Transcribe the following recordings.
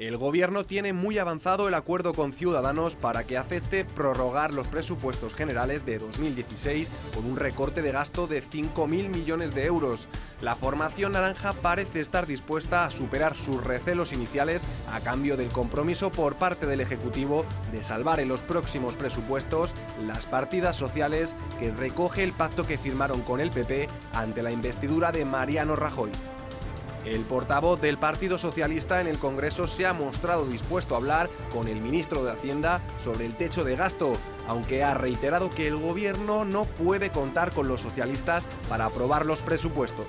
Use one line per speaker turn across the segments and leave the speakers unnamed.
El Gobierno tiene muy avanzado el acuerdo con Ciudadanos para que acepte prorrogar los presupuestos generales de 2016 con un recorte de gasto de 5.000 millones de euros. La formación naranja parece estar dispuesta a superar sus recelos iniciales a cambio del compromiso por parte del Ejecutivo de salvar en los próximos presupuestos las partidas sociales que recoge el pacto que firmaron con el PP ante la investidura de Mariano Rajoy. El portavoz del Partido Socialista en el Congreso se ha mostrado dispuesto a hablar con el ministro de Hacienda sobre el techo de gasto, aunque ha reiterado que el Gobierno no puede contar con los socialistas para aprobar los presupuestos.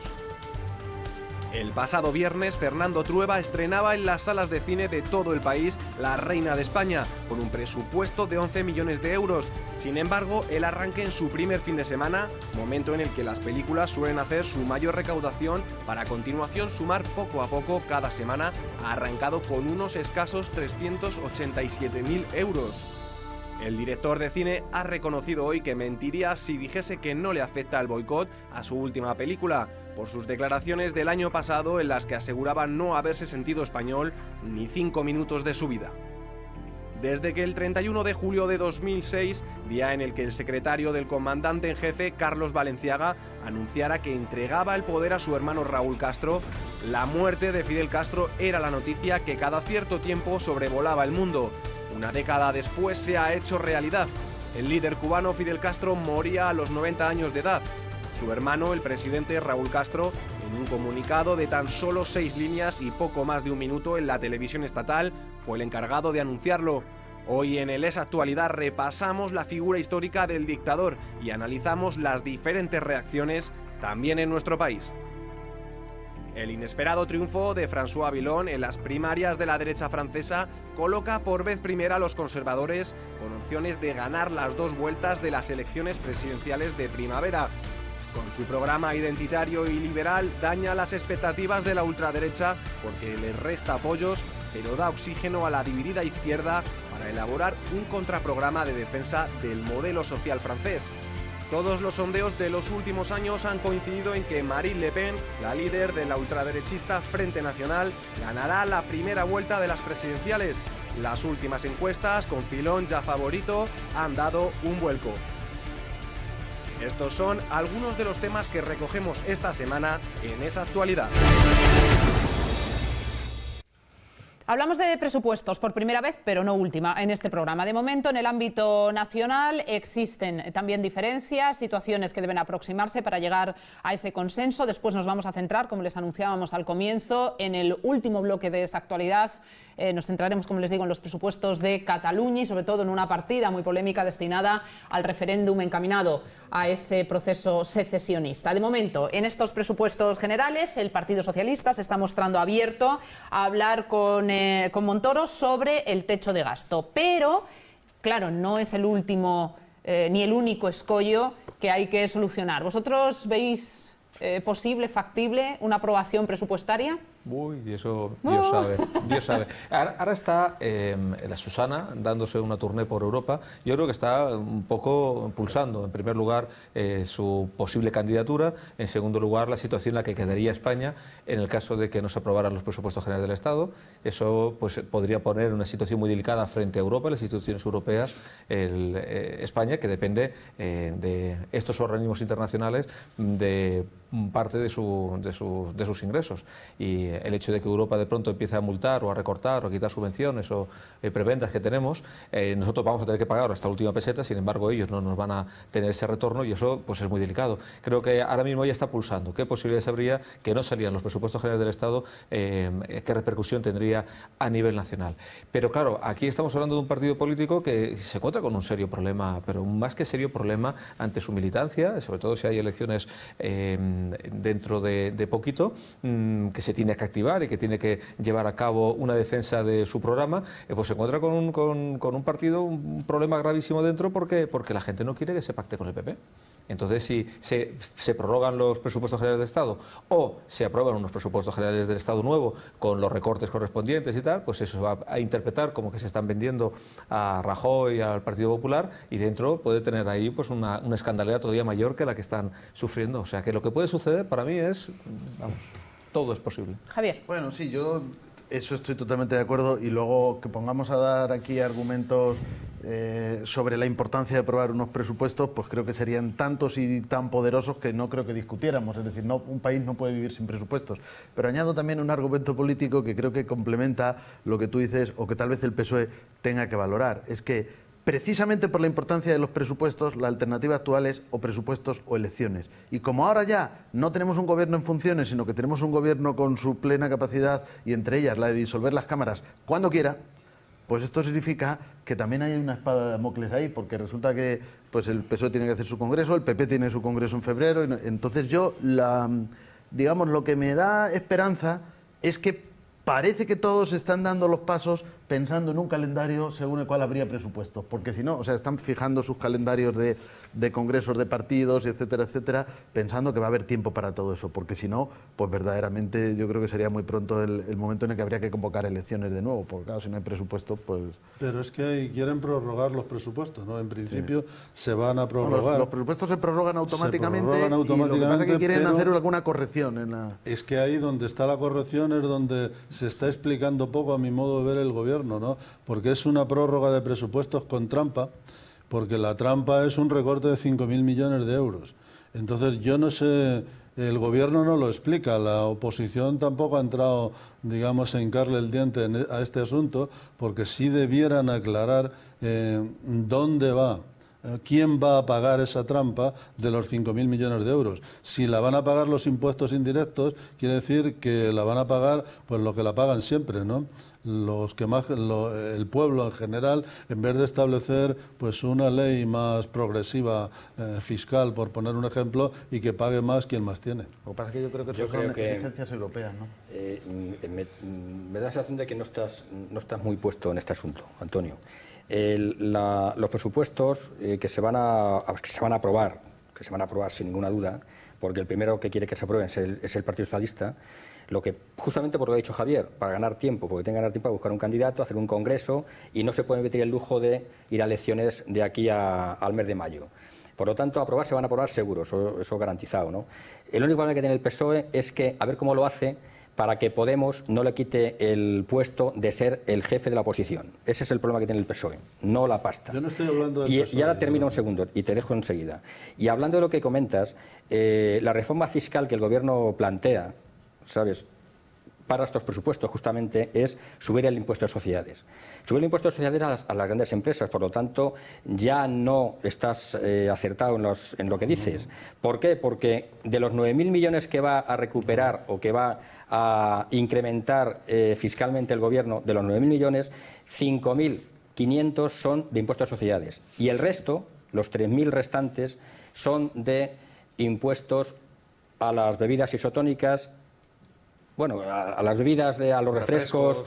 El pasado viernes, Fernando Trueba estrenaba en las salas de cine de todo el país La Reina de España, con un presupuesto de 11 millones de euros. Sin embargo, el arranque en su primer fin de semana, momento en el que las películas suelen hacer su mayor recaudación para a continuación sumar poco a poco cada semana, ha arrancado con unos escasos 387.000 euros. El director de cine ha reconocido hoy que mentiría si dijese que no le afecta el boicot a su última película, por sus declaraciones del año pasado en las que aseguraba no haberse sentido español ni 5 minutos de su vida. Desde que el 31 de julio de 2006, día en el que el secretario del comandante en jefe, Carlos Valenciaga, anunciara que entregaba el poder a su hermano Raúl Castro, la muerte de Fidel Castro era la noticia que cada cierto tiempo sobrevolaba el mundo. Una década después se ha hecho realidad. El líder cubano Fidel Castro moría a los 90 años de edad. Su hermano, el presidente Raúl Castro, en un comunicado de tan solo 6 líneas y poco más de un minuto en la televisión estatal, fue el encargado de anunciarlo. Hoy en el Es Actualidad repasamos la figura histórica del dictador y analizamos las diferentes reacciones también en nuestro país. El inesperado triunfo de François Villon en las primarias de la derecha francesa coloca por vez primera a los conservadores con opciones de ganar las 2 vueltas de las elecciones presidenciales de primavera. Con su programa identitario y liberal daña las expectativas de la ultraderecha porque le resta apoyos, pero da oxígeno a la dividida izquierda para elaborar un contraprograma de defensa del modelo social francés. Todos los sondeos de los últimos años han coincidido en que Marine Le Pen, la líder de la ultraderechista Frente Nacional, ganará la primera vuelta de las presidenciales. Las últimas encuestas, con Fillon ya favorito, han dado un vuelco. Estos son algunos de los temas que recogemos esta semana en Esa Actualidad.
Hablamos de presupuestos por primera vez, pero no última, en este programa. De momento, en el ámbito nacional existen también diferencias, situaciones que deben aproximarse para llegar a ese consenso. Después nos vamos a centrar, como les anunciábamos al comienzo, en el último bloque de Esa Actualidad. Nos centraremos, como les digo, en los presupuestos de Cataluña y sobre todo en una partida muy polémica destinada al referéndum encaminado a ese proceso secesionista. De momento, en estos presupuestos generales, el Partido Socialista se está mostrando abierto a hablar con Montoro sobre el techo de gasto. Pero, claro, no es el último ni el único escollo que hay que solucionar. ¿Vosotros veis posible, factible, una aprobación presupuestaria?
Uy, y eso Dios sabe, Dios sabe. Ahora está la Susana dándose una tournée por Europa. Yo creo que está un poco pulsando, en primer lugar, su posible candidatura, en segundo lugar, la situación en la que quedaría España en el caso de que no se aprobaran los presupuestos generales del Estado. Eso pues, podría poner en una situación muy delicada frente a Europa, las instituciones europeas, España, que depende de estos organismos internacionales de parte de sus ingresos. Y el hecho de que Europa de pronto empiece a multar o a recortar o a quitar subvenciones o prebendas que tenemos, nosotros vamos a tener que pagar hasta la última peseta, sin embargo ellos no nos van a tener ese retorno y eso pues es muy delicado. Creo que ahora mismo ya está pulsando. ¿Qué posibilidades habría que no salían los presupuestos generales del Estado? ¿Qué repercusión tendría a nivel nacional? Pero claro, aquí estamos hablando de un partido político que se encuentra con un serio problema, pero un más que serio problema ante su militancia, sobre todo si hay elecciones dentro de poquito, que se tiene que activar y que tiene que llevar a cabo una defensa de su programa, pues se encuentra con un partido, un problema gravísimo dentro porque la gente no quiere que se pacte con el PP. Entonces, si se prorrogan los presupuestos generales del Estado o se aprueban unos presupuestos generales del Estado nuevo con los recortes correspondientes y tal, pues eso va a interpretar como que se están vendiendo a Rajoy y al Partido Popular y dentro puede tener ahí pues una escandalera todavía mayor que la que están sufriendo. O sea, que lo que puede suceder para mí es, vamos, todo es posible.
Javier.
Bueno, sí, yo Eso estoy totalmente de acuerdo, y luego que pongamos a dar aquí argumentos sobre la importancia de aprobar unos presupuestos, pues creo que serían tantos y tan poderosos que no creo que discutiéramos. Es decir, un país no puede vivir sin presupuestos. Pero añado también un argumento político que creo que complementa lo que tú dices, o que tal vez el PSOE tenga que valorar. Es que precisamente por la importancia de los presupuestos, la alternativa actual es o presupuestos o elecciones. Y como ahora ya no tenemos un gobierno en funciones, sino que tenemos un gobierno con su plena capacidad, y entre ellas la de disolver las cámaras cuando quiera, pues esto significa que también hay una espada de Damocles ahí, porque resulta que pues el PSOE tiene que hacer su congreso, el PP tiene su congreso en febrero. Entonces digamos, lo que me da esperanza es que parece que todos están dando los pasos pensando en un calendario según el cual habría presupuestos, porque si no, o sea, están fijando sus calendarios de congresos de partidos, etcétera, etcétera, pensando que va a haber tiempo para todo eso, porque si no, pues verdaderamente yo creo que sería muy pronto el momento en el que habría que convocar elecciones de nuevo, porque claro, si no hay presupuesto, pues...
Pero es que quieren prorrogar los presupuestos, ¿no? En principio se van a prorrogar.
Los presupuestos se prorrogan automáticamente,
y lo que pasa es
que quieren hacer alguna corrección en la...
Es que ahí donde está la corrección es donde se está explicando poco, a mi modo de ver, el gobierno, ¿no? Porque es una prórroga de presupuestos con trampa, porque la trampa es un recorte de 5.000 millones de euros. Entonces yo no sé, el gobierno no lo explica, la oposición tampoco ha entrado, digamos, a hincarle el diente a este asunto, porque sí debieran aclarar dónde va. ¿Quién va a pagar esa trampa de los 5.000 millones de euros? Si la van a pagar los impuestos indirectos, quiere decir que la van a pagar pues lo que la pagan siempre, ¿no? Los que más, el pueblo en general, en vez de establecer pues una ley más progresiva fiscal, por poner un ejemplo, y que pague más quien más tiene.
Lo que pasa es que yo creo que eso son exigencias europeas, ¿no?
Me da la sensación de que no estás muy puesto en este asunto, Antonio. Los presupuestos que se van a aprobar sin ninguna duda, porque el primero que quiere que se aprueben es el Partido Socialista, justamente por lo que ha dicho Javier, para ganar tiempo, porque tiene que ganar tiempo a buscar un candidato, hacer un congreso, y no se puede meter el lujo de ir a elecciones de aquí al mes de mayo. Por lo tanto, se van a aprobar seguro, eso garantizado, ¿no? El único problema que tiene el PSOE es que, a ver cómo lo hace, para que Podemos no le quite el puesto de ser el jefe de la oposición. Ese es el problema que tiene el PSOE, no la pasta.
Yo no estoy hablando del PSOE.
Y ahora termino un segundo y te dejo enseguida. Y hablando de lo que comentas, la reforma fiscal que el Gobierno plantea, ¿sabes?, para estos presupuestos justamente es subir el impuesto de sociedades. Subir el impuesto de sociedades a las grandes empresas, por lo tanto, ya no estás acertado en lo que dices. ¿Por qué? Porque de los 9.000 millones que va a recuperar o que va a incrementar fiscalmente el Gobierno, de los 9.000 millones, 5.500 son de impuestos de sociedades. Y el resto, los 3.000 restantes, son de impuestos a las bebidas isotónicas, bueno, a las bebidas, a los refrescos,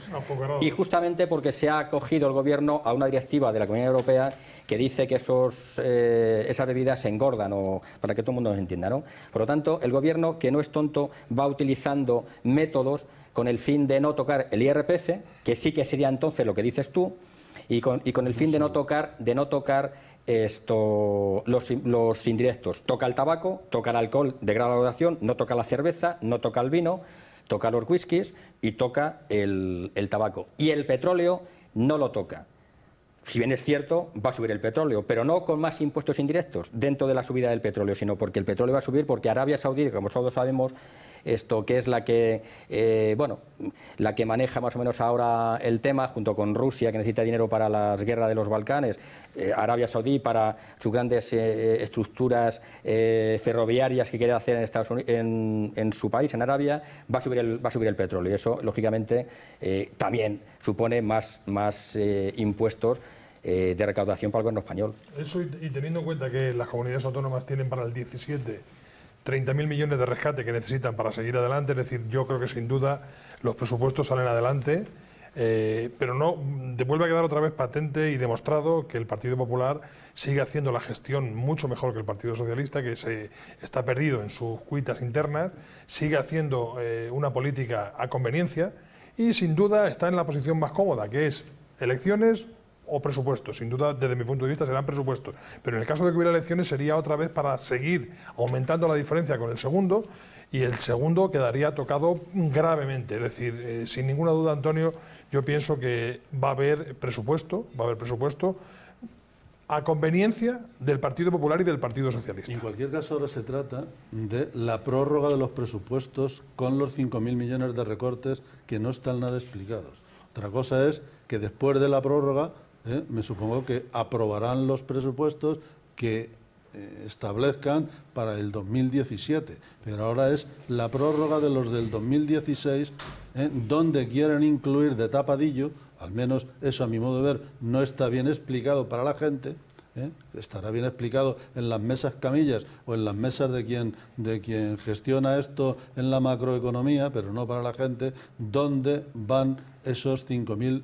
y justamente porque se ha acogido el Gobierno a una directiva de la Comunidad Europea que dice que esas bebidas se engordan, para que todo el mundo nos entienda, ¿no? Por lo tanto, el Gobierno, que no es tonto, va utilizando métodos con el fin de no tocar el IRPF, que sí que sería entonces lo que dices tú, y con el fin de no tocar los indirectos. Toca el tabaco, toca el alcohol de gran graduación, no toca la cerveza, no toca el vino, toca los whiskies y toca el tabaco. Y el petróleo no lo toca. Si bien es cierto, va a subir el petróleo, pero no con más impuestos indirectos dentro de la subida del petróleo, sino porque el petróleo va a subir porque Arabia Saudí, como todos sabemos, que es la que maneja más o menos ahora el tema, junto con Rusia, que necesita dinero para las guerras de los Balcanes, Arabia Saudí para sus grandes estructuras ferroviarias que quiere hacer en su país, en Arabia, va a subir el petróleo. Y eso, lógicamente, también supone más impuestos de recaudación para el gobierno español.
Eso, y teniendo en cuenta que las comunidades autónomas tienen para el 17 30.000 millones de rescate que necesitan para seguir adelante, es decir, yo creo que sin duda los presupuestos salen adelante, pero no te vuelve a quedar otra vez patente y demostrado que el Partido Popular sigue haciendo la gestión mucho mejor que el Partido Socialista, que se está perdido en sus cuitas internas, sigue haciendo una política a conveniencia y sin duda está en la posición más cómoda, que es elecciones o presupuestos. Sin duda, desde mi punto de vista, serán presupuestos. Pero en el caso de que hubiera elecciones, sería otra vez para seguir aumentando la diferencia con el segundo, y el segundo quedaría tocado gravemente. Es decir, sin ninguna duda, Antonio, yo pienso que va a haber presupuesto a conveniencia del Partido Popular y del Partido Socialista.
En cualquier caso, ahora se trata de la prórroga de los presupuestos con los 5.000 millones de recortes que no están nada explicados. Otra cosa es que después de la prórroga, me supongo que aprobarán los presupuestos que establezcan para el 2017, pero ahora es la prórroga de los del 2016, donde quieren incluir de tapadillo, al menos eso a mi modo de ver no está bien explicado para la gente, estará bien explicado en las mesas camillas o en las mesas de quien gestiona esto en la macroeconomía, pero no para la gente, dónde van esos 5.000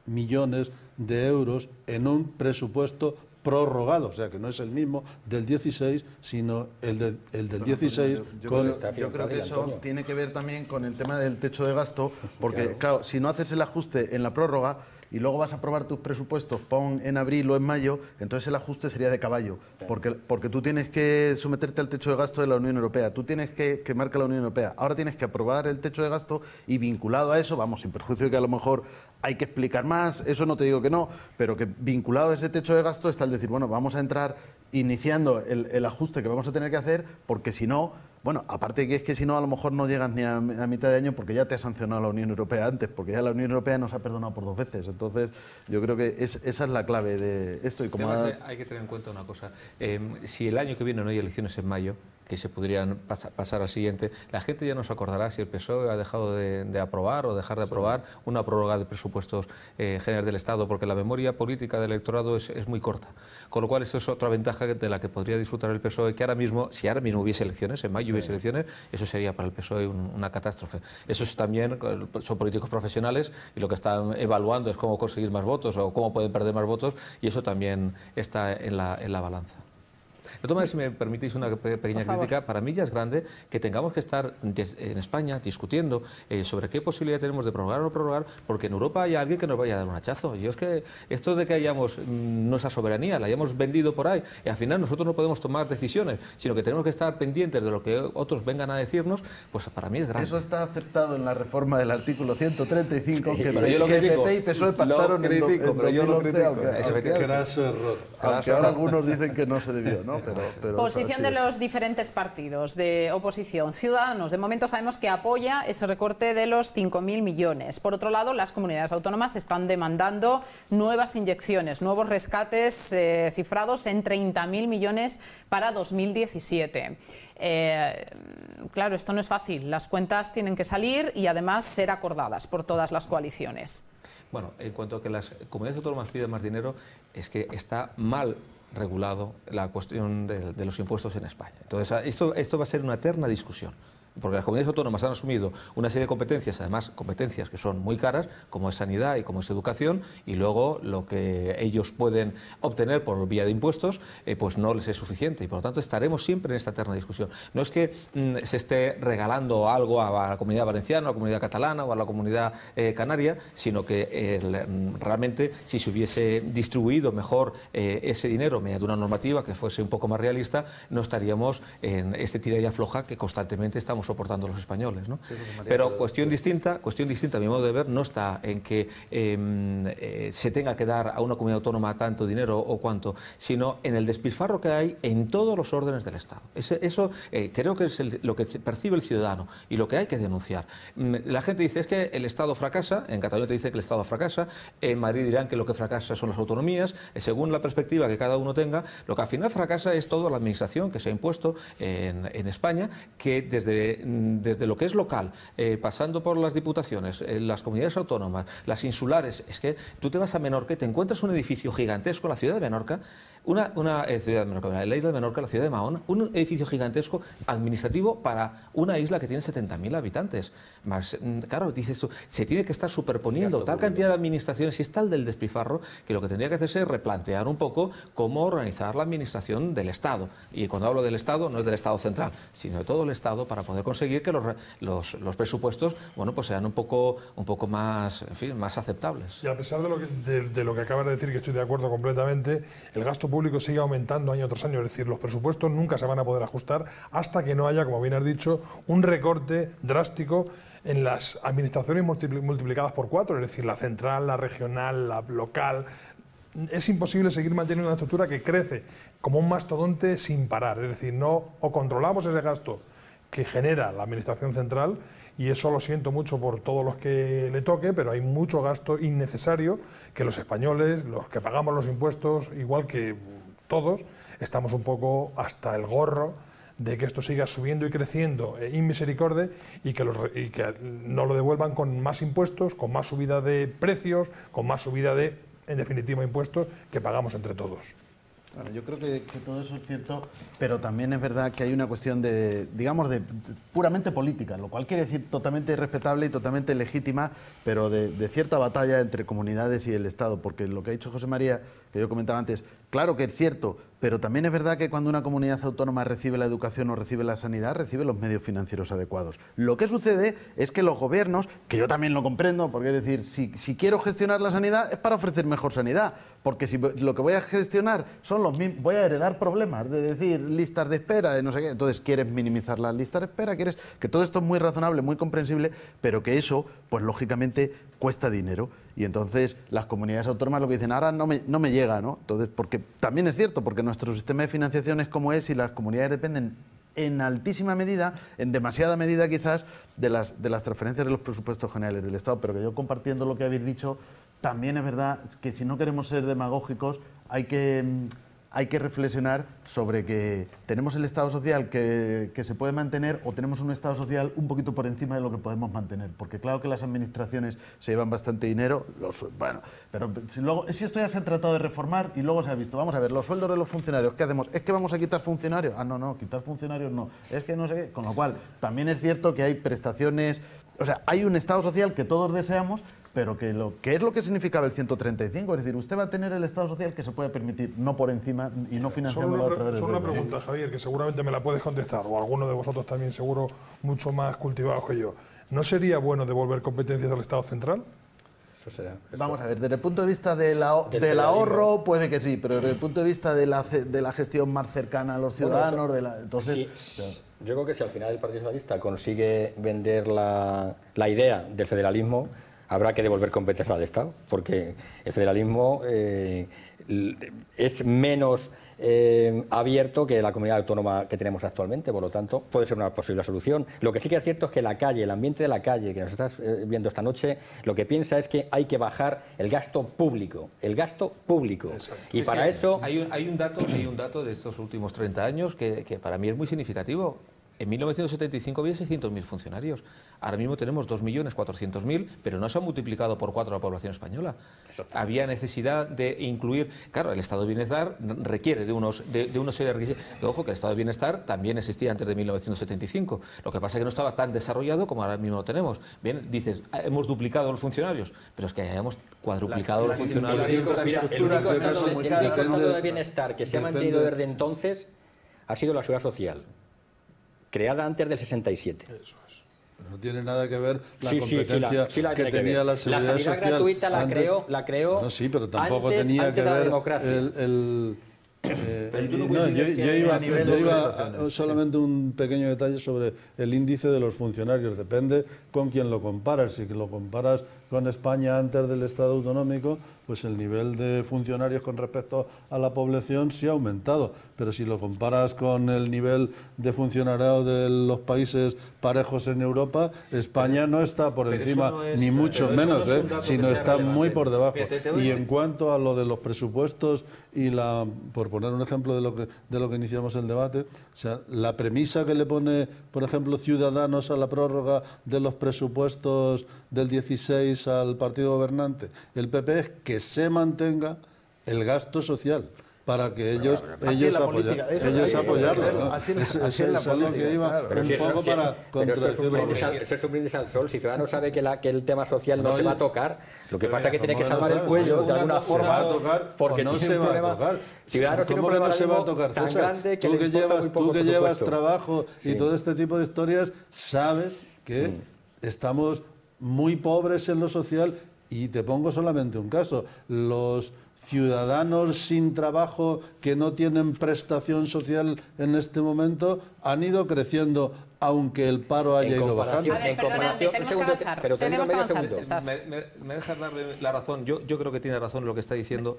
millones de euros en un presupuesto prorrogado, o sea que no es el mismo del 16, sino el del 16
Yo creo que eso tiene que ver también con el tema del techo de gasto, porque claro, si no haces el ajuste en la prórroga y luego vas a aprobar tus presupuestos, pon en abril o en mayo, entonces el ajuste sería de caballo, porque tú tienes que someterte al techo de gasto de la Unión Europea, tú tienes que marca la Unión Europea, ahora tienes que aprobar el techo de gasto y vinculado a eso, vamos, sin perjuicio de que a lo mejor hay que explicar más, eso no te digo que no, pero que vinculado a ese techo de gasto está el decir, bueno, vamos a entrar iniciando el ajuste que vamos a tener que hacer, porque si no, bueno, aparte que es que si no a lo mejor no llegas ni a mitad de año porque ya te ha sancionado la Unión Europea antes, porque ya la Unión Europea nos ha perdonado por 2 veces. Entonces, yo creo que esa es la clave de esto. Y como
además, hay que tener en cuenta una cosa. Si el año que viene no hay elecciones en mayo, que se podrían pasar al siguiente, la gente ya no se acordará si el PSOE ha dejado de aprobar o dejar de aprobar una prórroga de presupuestos generales del Estado, porque la memoria política del electorado es muy corta. Con lo cual, eso es otra ventaja de la que podría disfrutar el PSOE, que ahora mismo, si ahora mismo hubiese elecciones, en mayo hubiese elecciones, eso sería para el PSOE una catástrofe. Eso es también, son políticos profesionales y lo que están evaluando es cómo conseguir más votos o cómo pueden perder más votos, y eso también está en la balanza. De todas maneras, si me permitís una pequeña crítica, para mí ya es grande que tengamos que estar en España discutiendo sobre qué posibilidad tenemos de prorrogar o no prorrogar, porque en Europa hay alguien que nos vaya a dar un hachazo. Yo es que esto de que hayamos nuestra soberanía, la hayamos vendido por ahí, y al final nosotros no podemos tomar decisiones, sino que tenemos que estar pendientes de lo que otros vengan a decirnos, pues para mí es grande.
Eso está aceptado en la reforma del artículo 135, que
PP
y PSOE pactaron en 2011,
Craso error.
Aunque ahora algunos dicen que no se debió, ¿no? Pero
posición de los diferentes partidos de oposición. Ciudadanos, de momento sabemos que apoya ese recorte de los 5.000 millones. Por otro lado, las comunidades autónomas están demandando nuevas inyecciones, nuevos rescates cifrados en 30.000 millones para 2017. Claro, esto no es fácil. Las cuentas tienen que salir y además ser acordadas por todas las coaliciones.
Bueno, en cuanto a que las comunidades autónomas piden más dinero, es que está mal regulado la cuestión de los impuestos en España. Entonces, esto va a ser una eterna discusión, porque las comunidades autónomas han asumido una serie de competencias, además competencias que son muy caras, como es sanidad y como es educación, y luego lo que ellos pueden obtener por vía de impuestos, pues no les es suficiente, y por lo tanto estaremos siempre en esta eterna discusión. No es que se esté regalando algo a la comunidad valenciana, a la comunidad catalana o a la comunidad canaria, sino que realmente si se hubiese distribuido mejor ese dinero mediante una normativa que fuese un poco más realista, no estaríamos en este tira y afloja que constantemente estamos soportando los españoles, ¿no? Pero cuestión distinta, a mi modo de ver, no está en que se tenga que dar a una comunidad autónoma tanto dinero o cuánto, sino en el despilfarro que hay en todos los órdenes del Estado. Eso creo que es lo que percibe el ciudadano y lo que hay que denunciar. La gente dice es que el Estado fracasa, en Cataluña te dice que el Estado fracasa, en Madrid dirán que lo que fracasa son las autonomías, según la perspectiva que cada uno tenga, lo que al final fracasa es toda la administración que se ha impuesto en España, que desde lo que es local, pasando por las diputaciones, las comunidades autónomas, las insulares, es que tú te vas a Menorca y te encuentras un edificio gigantesco, la ciudad de Menorca, la isla de Menorca, la ciudad de Mahón, un edificio gigantesco administrativo para una isla que tiene 70.000 habitantes. Más, claro, dices tú, se tiene que estar superponiendo tal cantidad de administraciones y es tal del despilfarro que lo que tendría que hacerse es replantear un poco cómo organizar la administración del Estado. Y cuando hablo del Estado, no es del Estado central, sino de todo el Estado para poder conseguir que los presupuestos, bueno, pues sean un poco más, en fin, más aceptables.
Y a pesar de lo que acabas de decir, que estoy de acuerdo completamente, el gasto público sigue aumentando año tras año. Es decir, los presupuestos nunca se van a poder ajustar hasta que no haya, como bien has dicho, un recorte drástico en las administraciones multiplicadas por 4, es decir, la central, la regional, la local. Es imposible seguir manteniendo una estructura que crece como un mastodonte sin parar. Es decir, o controlamos ese gasto que genera la administración central, y eso lo siento mucho por todos los que le toque, pero hay mucho gasto innecesario que los españoles, los que pagamos los impuestos, igual que todos, estamos un poco hasta el gorro de que esto siga subiendo y creciendo in misericordia, y que no lo devuelvan con más impuestos, con más subida de precios, con más subida de, en definitiva, impuestos que pagamos entre todos.
Bueno, yo creo que todo eso es cierto, pero también es verdad que hay una cuestión de puramente política, lo cual quiere decir totalmente respetable y totalmente legítima, pero de cierta batalla entre comunidades y el Estado, porque lo que ha dicho José María, que yo comentaba antes, claro que es cierto, pero también es verdad que cuando una comunidad autónoma recibe la educación o recibe la sanidad, recibe los medios financieros adecuados. Lo que sucede es que los gobiernos, que yo también lo comprendo, porque es decir, si quiero gestionar la sanidad es para ofrecer mejor sanidad, porque si lo que voy a gestionar son los mismos, voy a heredar problemas, de decir listas de espera, de no sé qué, entonces quieres minimizar las listas de espera, quieres que todo esto es muy razonable, muy comprensible, pero que eso, pues lógicamente, cuesta dinero. Y entonces las comunidades autónomas lo que dicen, ahora no me llega, ¿no? Entonces, porque también es cierto, porque nuestro sistema de financiación es como es y las comunidades dependen en altísima medida, en demasiada medida quizás, de las transferencias de los presupuestos generales del Estado. Pero que yo, compartiendo lo que habéis dicho, también es verdad que si no queremos ser demagógicos, hay que reflexionar sobre que tenemos el Estado social que se puede mantener, o tenemos un Estado social un poquito por encima de lo que podemos mantener, porque claro que las administraciones se llevan bastante dinero, pero si esto ya se ha tratado de reformar y luego se ha visto, vamos a ver, los sueldos de los funcionarios, ¿qué hacemos? ¿Es que vamos a quitar funcionarios? No, quitar funcionarios no, es que no sé qué, con lo cual también es cierto que hay prestaciones, o sea, hay un Estado social que todos deseamos, pero que es lo que significaba el 135, es decir, usted va a tener el Estado social que se puede permitir, no por encima y no financiándolo a través de...
Solo una pregunta, Javier, que seguramente me la puedes contestar, o alguno de vosotros también seguro mucho más cultivados que yo. ¿No sería bueno devolver competencias al Estado central?
Eso será.
Vamos a ver, desde el punto de vista del ahorro puede que sí, pero desde el punto de vista de la gestión más cercana a los ciudadanos, entonces...
Sí. Yo creo que si al final el Partido Socialista consigue vender la idea del federalismo, habrá que devolver competencias al Estado, porque el federalismo es menos abierto que la comunidad autónoma que tenemos actualmente, por lo tanto puede ser una posible solución. Lo que sí que es cierto es que la calle, el ambiente de la calle que nos estás viendo esta noche, lo que piensa es que hay que bajar el gasto público. Exacto. Y para eso...
Hay un dato de estos últimos 30 años que para mí es muy significativo. En 1975 había 600.000 funcionarios. Ahora mismo tenemos 2.400.000, pero no se ha multiplicado por 4 la población española. Había necesidad de incluir... Claro, el Estado de Bienestar requiere de unos serie de requisitos. Ojo, que el Estado de Bienestar también existía antes de 1975. Lo que pasa es que no estaba tan desarrollado como ahora mismo lo tenemos. Bien, dices, hemos duplicado los funcionarios, pero es que hayamos cuadruplicado los funcionarios.
El único Estado de Bienestar que se ha mantenido desde entonces ha sido la Seguridad Social, creada antes del 67.
Eso es.
No tiene nada que ver la competencia que tenía la Seguridad Social.
La sanidad gratuita la creó
no, sí, pero tampoco
antes,
tenía que
de la
ver
democracia.
Yo iba solamente un pequeño detalle sobre el índice de los funcionarios. Depende con quién lo comparas. Si lo comparas con España antes del Estado autonómico, pues el nivel de funcionarios con respecto a la población sí ha aumentado. Pero si lo comparas con el nivel de funcionariado de los países parejos en Europa, España no está por encima, ni mucho menos, sino está muy por debajo. Y en cuanto a lo de los presupuestos y por poner un ejemplo de lo que iniciamos el debate, o sea, la premisa que le pone, por ejemplo, Ciudadanos a la prórroga de los presupuestos del 16 al partido gobernante, el PP, es que se mantenga el gasto social. para que ellos
apoyarlo,
¿no?
Así
Es
en la
algo
política,
que iba
claro.
un poco para contradecirlo.
Eso es un brindis al sol. Si Ciudadanos sabe que el tema social no
No,
se va a
oye,
tocar, lo que pasa es que tiene que
¿cómo no
salvar el
sabe?
cuello de
Una
alguna
cosa
Se va
forma,
a tocar
porque
o no
tiene
se
un
va a
problema.
tocar.
Ciudadanos tiene un
¿Cómo que
problema
no se va a
ahora mismo
tocar,
tan
César?
grande que
Tú
le
que
importa muy poco
llevas
presupuesto.
trabajo y
Sí.
todo este tipo de historias, sabes que estamos muy pobres en lo social, y te pongo solamente un caso. Los ciudadanos sin trabajo que no tienen prestación social en este momento han ido creciendo, aunque el paro haya ido bajando.
A ver, perdonadme, tenemos que avanzar.
pero
Tenemos que
medio
avanzar,
segundo.
César.
¿Me dejas darle la razón? Yo creo que tiene razón lo que está diciendo.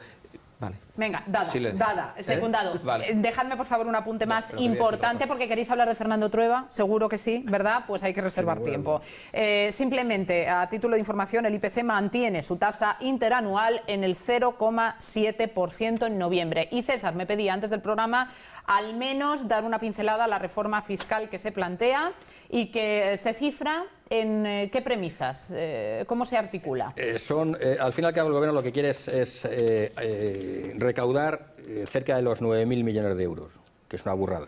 Vale.
Venga,
Silencio.
secundado.
Vale.
Dejadme, por favor, un apunte más
pero quería decir
importante,
otra cosa.
porque queréis hablar de Fernando Trueba, seguro que sí, ¿verdad? Pues hay que reservar tiempo. Simplemente, a título de información, el IPC mantiene su tasa interanual en el 0,7% en noviembre. Y César me pedía antes del programa al menos dar una pincelada a la reforma fiscal que se plantea y que se cifra en qué premisas, cómo se articula.
Al fin y al cabo, el Gobierno lo que quiere es recaudar cerca de los 9.000 millones de euros, que es una burrada.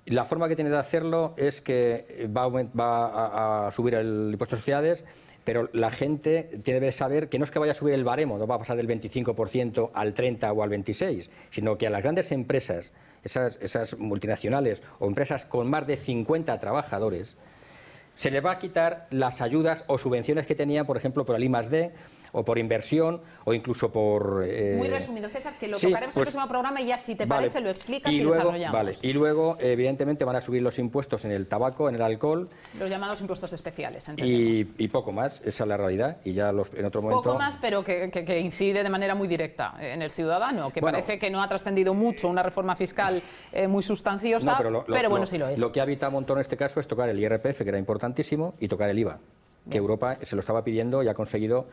Y la forma que tiene de hacerlo es que va a subir el impuesto de sociedades, pero la gente tiene que saber que no es que vaya a subir el baremo, no va a pasar del 25% al 30% o al 26%, sino que a las grandes empresas, esas multinacionales o empresas con más de 50 trabajadores, se les va a quitar las ayudas o subvenciones que tenían, por ejemplo, por el I+D, o por inversión, o incluso por...
Muy resumido, César, que lo
sí,
tocaremos en el
pues,
próximo programa y ya, si te
vale.
parece, lo explicas
y
y
luego,
desarrollamos.
vale. Y luego, evidentemente, van a subir los impuestos en el tabaco, en el alcohol
Los llamados impuestos especiales, entendemos.
y poco más. Esa es la realidad. Y ya en otro momento...
Poco más, pero que incide de manera muy directa en el ciudadano, que
Bueno,
parece que no ha trascendido mucho, una reforma fiscal muy sustanciosa,
No,
pero bueno, sí lo es.
Lo que ha evitado un montón en este caso es tocar el IRPF, que era importantísimo, y tocar el IVA, que Europa se lo estaba pidiendo y ha conseguido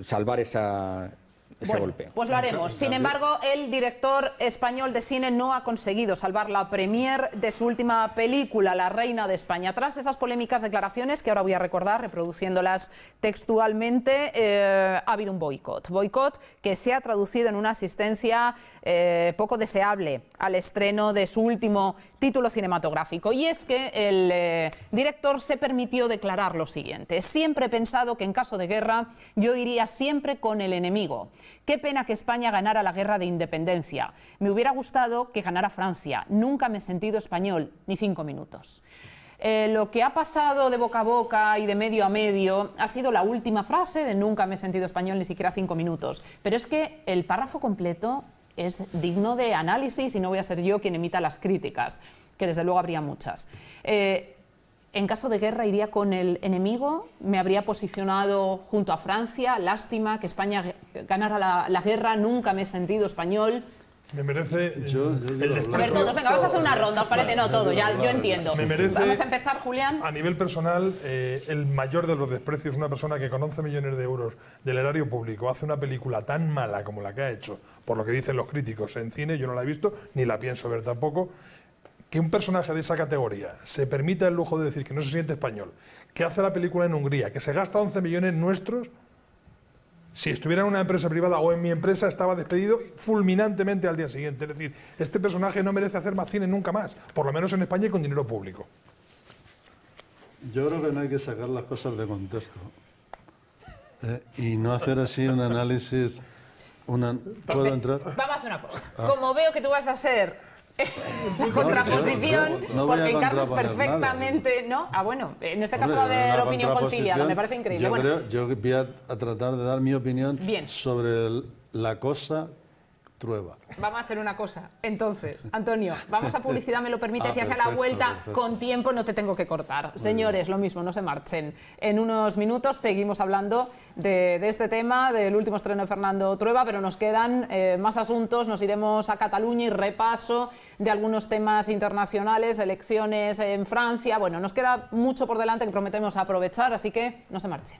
salvar ese
Bueno,
golpe.
pues lo haremos. Sin embargo, el director español de cine no ha conseguido salvar la premier de su última película, La Reina de España. Tras esas polémicas declaraciones, que ahora voy a recordar, reproduciéndolas textualmente, ha habido un boicot. Boicot que se ha traducido en una asistencia poco deseable al estreno de su último título cinematográfico. Y es que el director se permitió declarar lo siguiente: siempre he pensado que en caso de guerra yo iría siempre con el enemigo. Qué pena que España ganara la guerra de independencia. Me hubiera gustado que ganara Francia. Nunca me he sentido español, ni 5 minutos. Lo que ha pasado de boca a boca y de medio a medio ha sido la última frase de nunca me he sentido español, ni siquiera 5 minutos. Pero es que el párrafo completo es digno de análisis y no voy a ser yo quien emita las críticas, que desde luego habría muchas. En caso de guerra iría con el enemigo, me habría posicionado junto a Francia, lástima que España ganara la guerra, nunca me he sentido español.
Me merece
A ver, todos, venga, vamos a hacer una ronda, ¿os parece? No, todo, ya, yo entiendo.
Me merece,
vamos a empezar, Julián.
A nivel personal, el mayor de los desprecios, una persona que con 11 millones de euros del erario público hace una película tan mala como la que ha hecho, por lo que dicen los críticos en cine, yo no la he visto, ni la pienso ver tampoco. Que un personaje de esa categoría se permita el lujo de decir que no se siente español, que hace la película en Hungría, que se gasta 11 millones nuestros, si estuviera en una empresa privada o en mi empresa estaba despedido fulminantemente al día siguiente. Es decir, este personaje no merece hacer más cine nunca más, por lo menos en España y con dinero público.
Yo creo que no hay que sacar las cosas de contexto y no hacer así un análisis. ¿Puedo entrar?
Vamos a hacer una cosa. Como veo que tú vas a ser contraposición,
no voy a
porque encarnas
contraponer
perfectamente, ¿no? Ah, bueno, en este caso
Hombre,
va a haber
una
opinión conciliada, me parece increíble.
Yo voy a tratar de dar mi opinión
Bien.
sobre la cosa Trueba.
Vamos a hacer una cosa. Entonces, Antonio, vamos a publicidad, me lo permites, y hacia la
perfecto,
vuelta,
perfecto.
con tiempo, no te tengo que cortar. Señores, lo mismo, no se marchen. En unos minutos seguimos hablando de este tema, del último estreno de Fernando Trueba, pero nos quedan más asuntos. Nos iremos a Cataluña y repaso de algunos temas internacionales, elecciones en Francia. Bueno, nos queda mucho por delante que prometemos aprovechar, así que no se marchen.